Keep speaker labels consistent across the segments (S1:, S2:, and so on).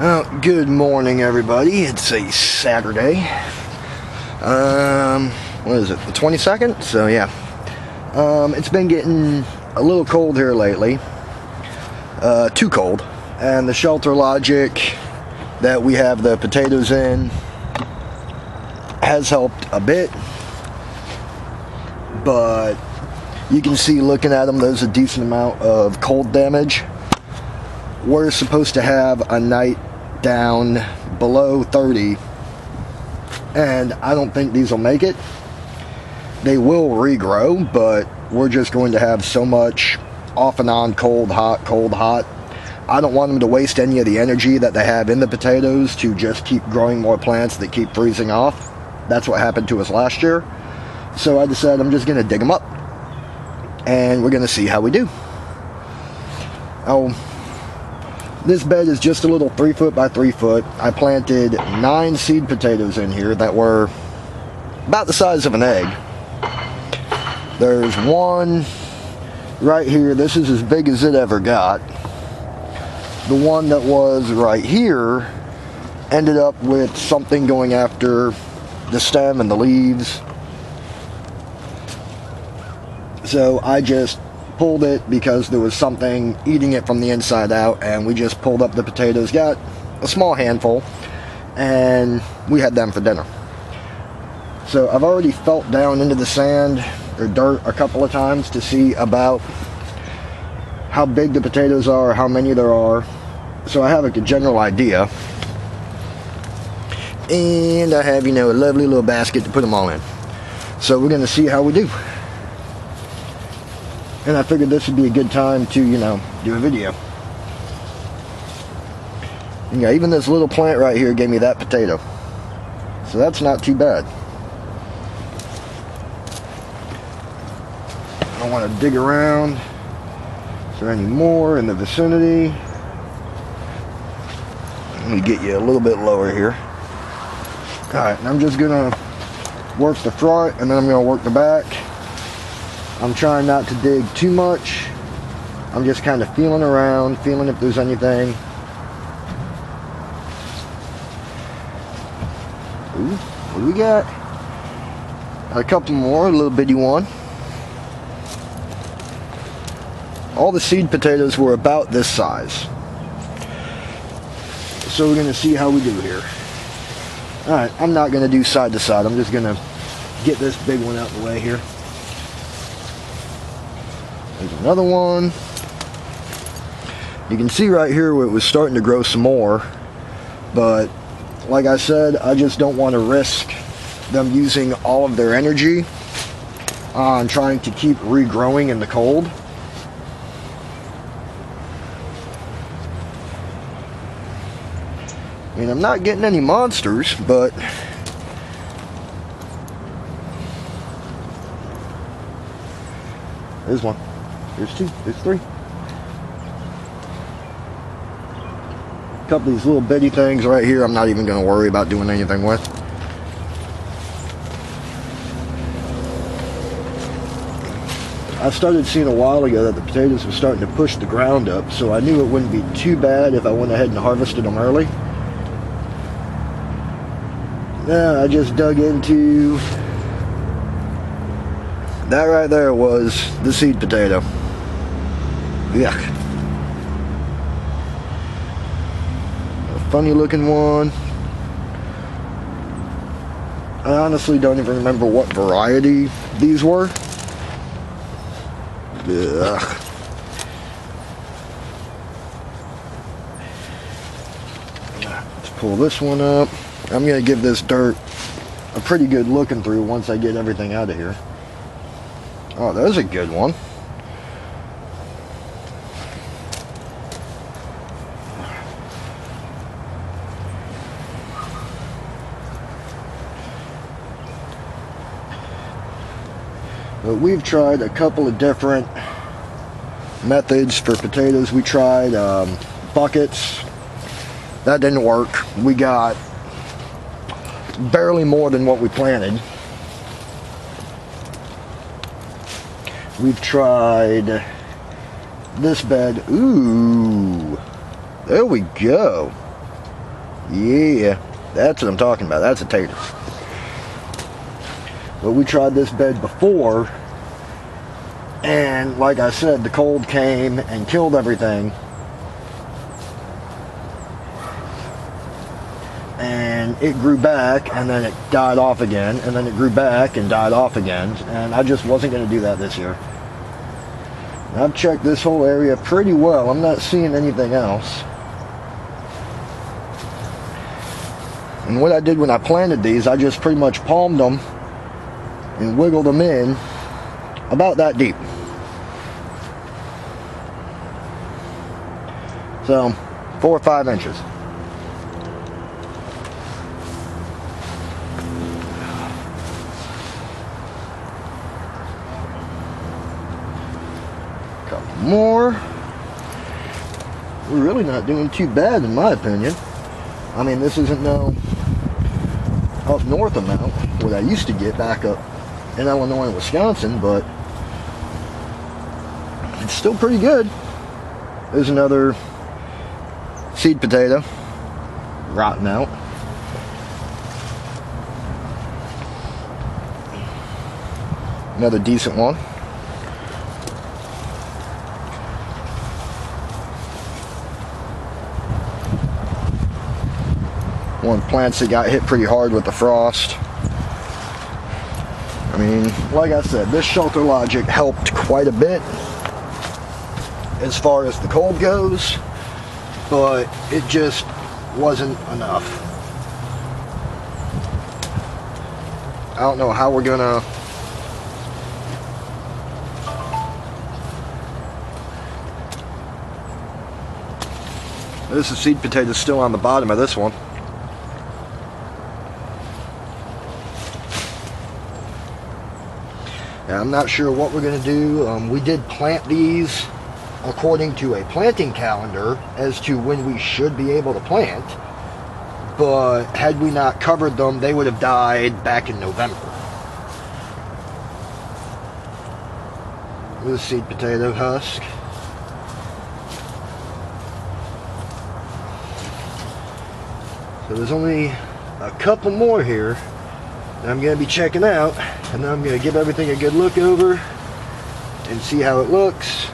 S1: Well, good morning, everybody. It's a Saturday. What is it? The 22nd? So yeah. It's been getting a little cold here lately. Too cold. And the shelter logic that we have the potatoes in has helped a bit. But you can see, looking at them, there's a decent amount of cold damage. We're supposed to have a night down below 30, and I don't think these will make it. They will regrow, but we're just going to have so much off and on cold, hot, cold, hot. I don't want them to waste any of the energy that they have in the potatoes to just keep growing more plants that keep freezing off. That's what happened to us last year. So I decided I'm just going to dig them up, and we're going to see how we do. This bed is just a little 3 foot by 3 foot. I planted 9 seed potatoes in here that were about the size of an egg. There's one right here. This is as big as it ever got. The one that was right here ended up with something going after the stem and the leaves. So I just pulled it because there was something eating it from the inside out, and we just pulled up the potatoes, got a small handful, and we had them for dinner. So I've already felt down into the sand or dirt a couple of times to see about how big the potatoes are, how many there are, so I have a general idea. And I have, a lovely little basket to put them all in. So we're going to see how we do. And I figured this would be a good time to, do a video. Yeah, even this little plant right here gave me that potato. So that's not too bad. I want to dig around. Is there any more in the vicinity? Let me get you a little bit lower here. Alright, and I'm just going to work the front, and then I'm going to work the back. I'm trying not to dig too much. I'm just kind of feeling around, feeling if there's anything. Ooh, what do we got? A couple more, a little bitty one. All the seed potatoes were about this size. So we're going to see how we do here. Alright, I'm not going to do side to side. I'm just going to get this big one out of the way here. There's another one. You can see right here where it was starting to grow some more, but like I said, I just don't want to risk them using all of their energy on trying to keep regrowing in the cold. I mean, I'm not getting any monsters, but there's one. There's 2. There's 3. A couple of these little bitty things right here I'm not even going to worry about doing anything with. I started seeing a while ago that the potatoes were starting to push the ground up, so I knew it wouldn't be too bad if I went ahead and harvested them early. Now I just dug into... that right there was the seed potato. Yuck. A funny looking one. I honestly don't even remember what variety these were. Ugh. Let's pull this one up. I'm going to give this dirt a pretty good looking through once I get everything out of here. Oh, there's a good one. But we've tried a couple of different methods for potatoes. We tried buckets. That didn't work. We got barely more than what we planted. We've tried this bed. Ooh, there we go. Yeah, that's what I'm talking about. That's a tater. But we tried this bed before, and like I said, the cold came and killed everything. And it grew back, and then it died off again, and then it grew back and died off again, and I just wasn't going to do that this year. I've checked this whole area pretty well. I'm not seeing anything else. And what I did when I planted these, I just pretty much palmed them and wiggled them in about that deep. So 4 or 5 inches. Couple more. We're really not doing too bad in my opinion. I mean, this isn't no up north amount what I used to get back up in Illinois and Wisconsin, but it's still pretty good. There's another seed potato rotting out. Another decent one. One of the plants that got hit pretty hard with the frost. I mean, like I said, this Shelter Logic helped quite a bit as far as the cold goes, but it just wasn't enough. I don't know how we're gonna this is seed potato still on the bottom of this one. I'm not sure what we're going to do. We did plant these according to a planting calendar as to when we should be able to plant, but had we not covered them, they would have died back in November. This seed potato husk. So there's only a couple more here that I'm going to be checking out, and then I'm going to give everything a good look over and see how it looks.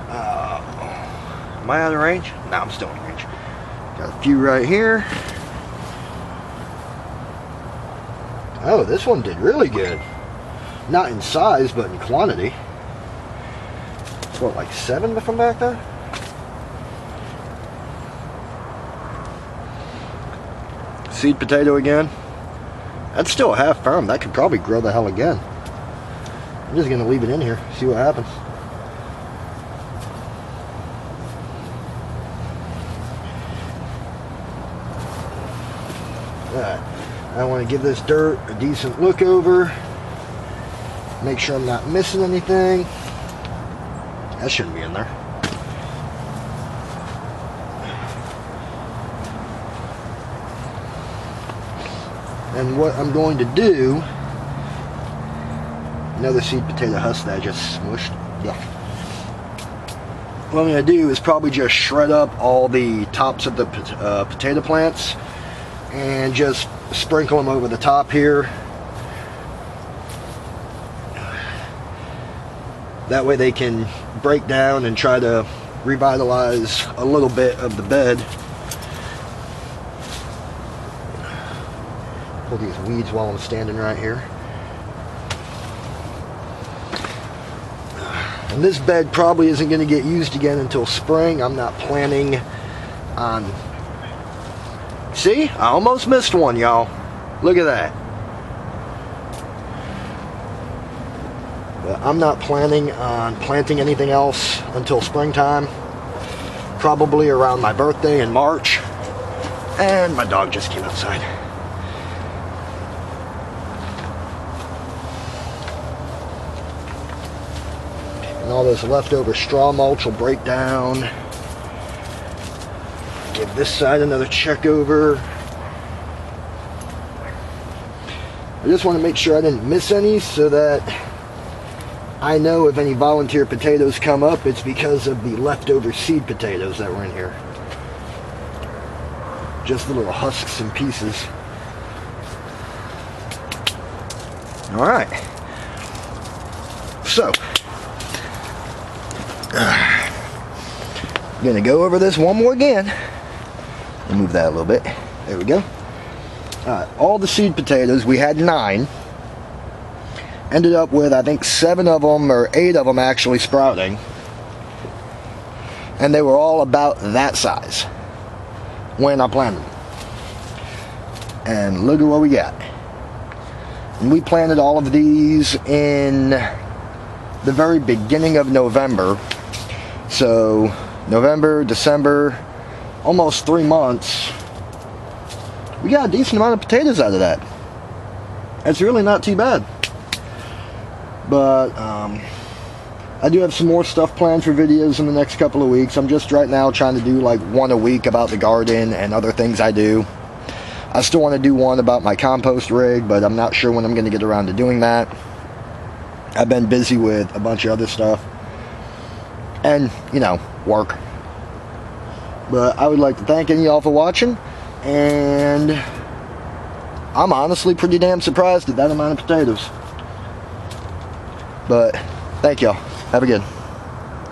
S1: Am I out of range? No, I'm still in range. Got a few right here. Oh, this one did really good. Not in size, but in quantity. It's what, like 7 from back there? Seed potato again. That's still a half firm. That could probably grow the hell again. I'm just going to leave it in here, see what happens. Alright, I want to give this dirt a decent look over. Make sure I'm not missing anything. That shouldn't be in there. And what I'm going to do, another seed potato husk that I just smushed. Yeah. What I'm going to do is probably just shred up all the tops of the potato plants and just sprinkle them over the top here. That way they can break down and try to revitalize a little bit of the bed. Pull these weeds while I'm standing right here. And this bed probably isn't going to get used again until spring. I'm not planning on... See? I almost missed one, y'all. Look at that. But I'm not planning on planting anything else until springtime. Probably around my birthday in March. And my dog just came outside. And all this leftover straw mulch will break down. Give this side another check over. I just want to make sure I didn't miss any so that I know if any volunteer potatoes come up, it's because of the leftover seed potatoes that were in here. Just the little husks and pieces. Alright. So, I'm gonna go over this one more again. Move that a little bit. There we go. Alright, all the seed potatoes, we had 9. Ended up with, I think, 7 of them, or 8 of them actually sprouting. And they were all about that size when I planted them. And look at what we got. And we planted all of these in the very beginning of November. So, November, December, almost 3 months. We got a decent amount of potatoes out of that. It's really not too bad. But, I do have some more stuff planned for videos in the next couple of weeks. I'm just right now trying to do like one a week about the garden and other things I do. I still want to do one about my compost rig, but I'm not sure when I'm going to get around to doing that. I've been busy with a bunch of other stuff. And, you know, work. But I would like to thank any of y'all for watching. And I'm honestly pretty damn surprised at that amount of potatoes. But thank y'all. Have a good.